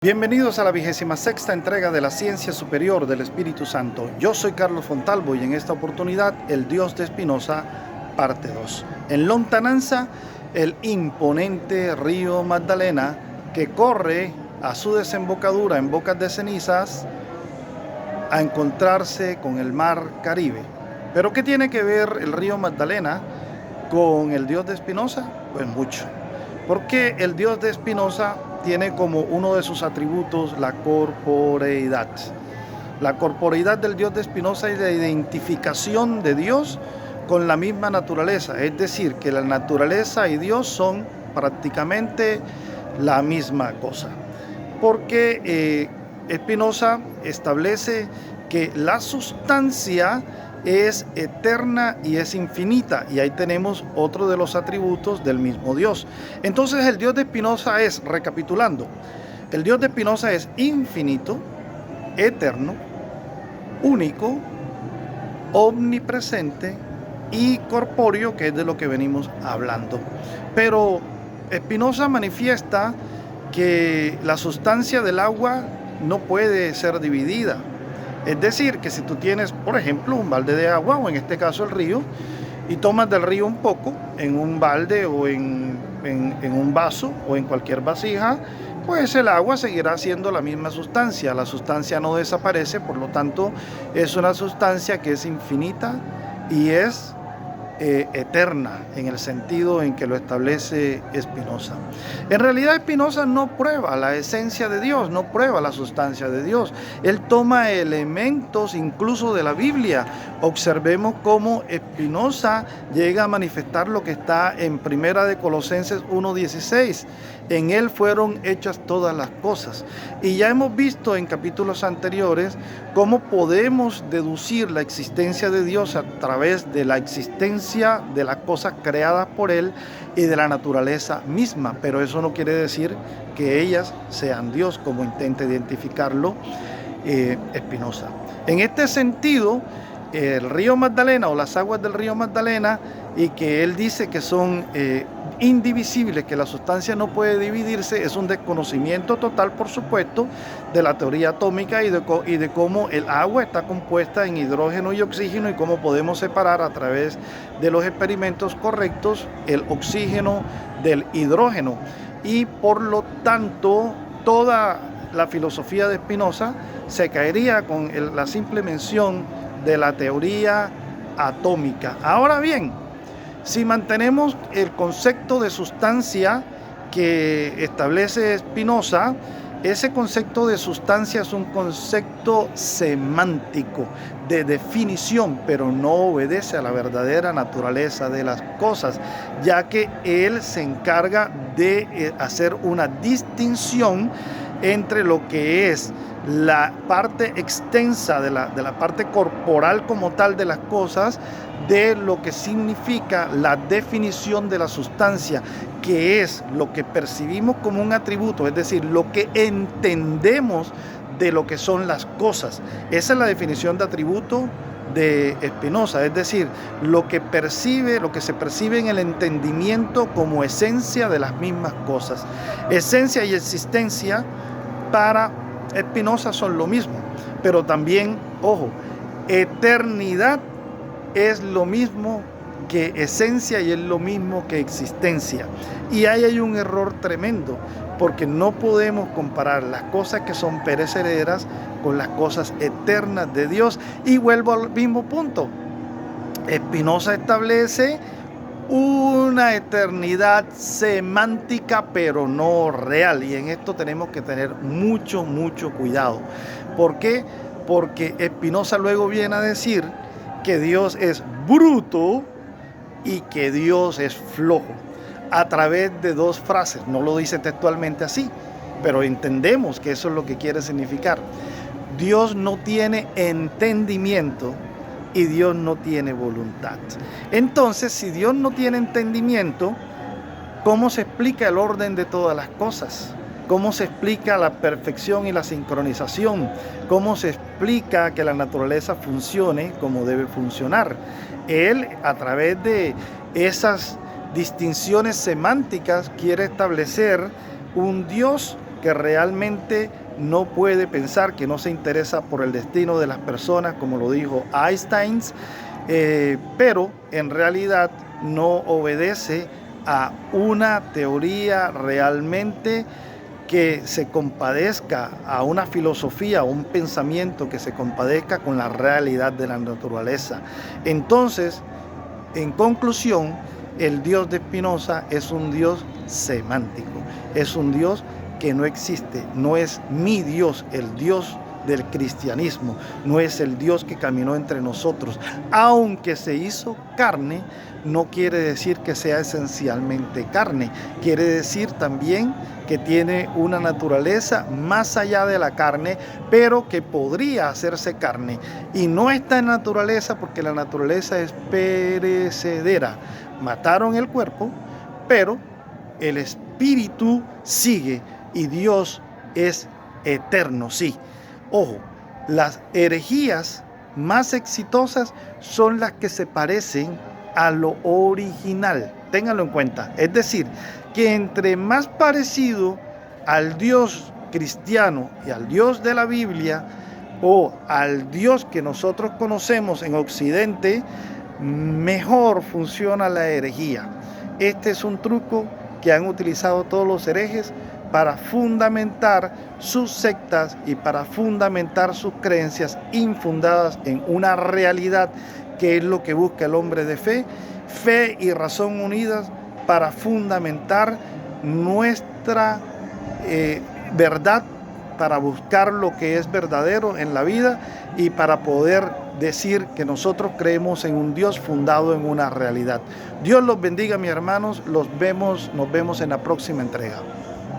Bienvenidos a la 26ª entrega de la Ciencia Superior del Espíritu Santo. Yo soy Carlos Fontalvo y en esta oportunidad el Dios de Espinosa, parte 2. En lontananza, el imponente río Magdalena que corre a su desembocadura en Bocas de Cenizas a encontrarse con el mar Caribe. ¿Pero qué tiene que ver el río Magdalena con el Dios de Espinosa? Pues mucho. Porque el Dios de Espinosa tiene como uno de sus atributos la corporeidad. La corporeidad del Dios de Espinosa es la identificación de Dios con la misma naturaleza, es decir, que la naturaleza y Dios son prácticamente la misma cosa. Porque Espinosa establece que la sustancia es eterna y es infinita, y ahí tenemos otro de los atributos del mismo Dios. Entonces el Dios de Espinosa es, recapitulando, el Dios de Espinosa es infinito, eterno, único, omnipresente y corpóreo, que es de lo que venimos hablando. Pero Espinosa manifiesta que la sustancia del agua no puede ser dividida. Es decir, que si tú tienes, por ejemplo, un balde de agua, o en este caso el río, y tomas del río un poco en un balde o en un vaso o en cualquier vasija, pues el agua seguirá siendo la misma sustancia. La sustancia no desaparece, por lo tanto, es una sustancia que es infinita y es eterna en el sentido en que lo establece Espinosa. En realidad Espinosa no prueba la esencia de Dios, no prueba la sustancia de Dios. Él toma elementos incluso de la Biblia. Observemos cómo Espinosa llega a manifestar lo que está en Primera de Colosenses 1:16. En él fueron hechas todas las cosas. Y ya hemos visto en capítulos anteriores cómo podemos deducir la existencia de Dios a través de la existencia de las cosas creadas por él y de la naturaleza misma. Pero eso no quiere decir que ellas sean Dios, como intenta identificarlo Espinosa. En este sentido, el río Magdalena o las aguas del río Magdalena, y que él dice que son indivisibles, que la sustancia no puede dividirse, es un desconocimiento total, por supuesto, de la teoría atómica y de cómo el agua está compuesta en hidrógeno y oxígeno, y cómo podemos separar a través de los experimentos correctos el oxígeno del hidrógeno. Y por lo tanto, toda la filosofía de Espinosa se caería con la simple mención de la teoría atómica. Ahora bien, si mantenemos el concepto de sustancia que establece Espinosa, ese concepto de sustancia es un concepto semántico, de definición, pero no obedece a la verdadera naturaleza de las cosas, ya que él se encarga de hacer una distinción entre lo que es la parte extensa de la parte corporal como tal de las cosas, de lo que significa la definición de la sustancia, que es lo que percibimos como un atributo, es decir, lo que entendemos de lo que son las cosas. Esa es la definición de atributo de Espinosa, es decir, lo que se percibe en el entendimiento como esencia de las mismas cosas. Esencia y existencia para Espinosa son lo mismo, pero también, ojo, eternidad es lo mismo que esencia y es lo mismo que existencia. Y ahí hay un error tremendo, porque no podemos comparar las cosas que son perecederas con las cosas eternas de Dios. Y vuelvo al mismo punto. Espinosa establece una eternidad semántica, pero no real. Y en esto tenemos que tener mucho cuidado. ¿Por qué? Porque Espinosa luego viene a decir que Dios es bruto y que Dios es flojo, a través de dos frases. No lo dice textualmente así, pero entendemos que eso es lo que quiere significar. Dios no tiene entendimiento y Dios no tiene voluntad. Entonces, si Dios no tiene entendimiento, ¿cómo se explica el orden de todas las cosas? ¿Cómo se explica la perfección y la sincronización? ¿Cómo se explica que la naturaleza funcione como debe funcionar? Él, a través de esas distinciones semánticas, quiere establecer un Dios que realmente no puede pensar, que no se interesa por el destino de las personas, como lo dijo Einstein, pero en realidad no obedece a una teoría realmente que se compadezca, a una filosofía, a un pensamiento que se compadezca con la realidad de la naturaleza. Entonces, en conclusión, el Dios de Spinoza es un Dios semántico, es un Dios que no existe, no es mi Dios, el Dios del cristianismo, no es el Dios que caminó entre nosotros. Aunque se hizo carne, no quiere decir que sea esencialmente carne, quiere decir también que tiene una naturaleza más allá de la carne, pero que podría hacerse carne. Y no está en naturaleza porque la naturaleza es perecedera. Mataron el cuerpo, pero el espíritu sigue y Dios es eterno, sí. Ojo, las herejías más exitosas son las que se parecen a lo original. Ténganlo en cuenta. Es decir, que entre más parecido al Dios cristiano y al Dios de la Biblia o al Dios que nosotros conocemos en Occidente, mejor funciona la herejía. Este es un truco que han utilizado todos los herejes para fundamentar sus sectas y para fundamentar sus creencias infundadas en una realidad que es lo que busca el hombre de fe, fe y razón unidas para fundamentar nuestra verdad, para buscar lo que es verdadero en la vida y para poder decir que nosotros creemos en un Dios fundado en una realidad. Dios los bendiga, mis hermanos, nos vemos en la próxima entrega.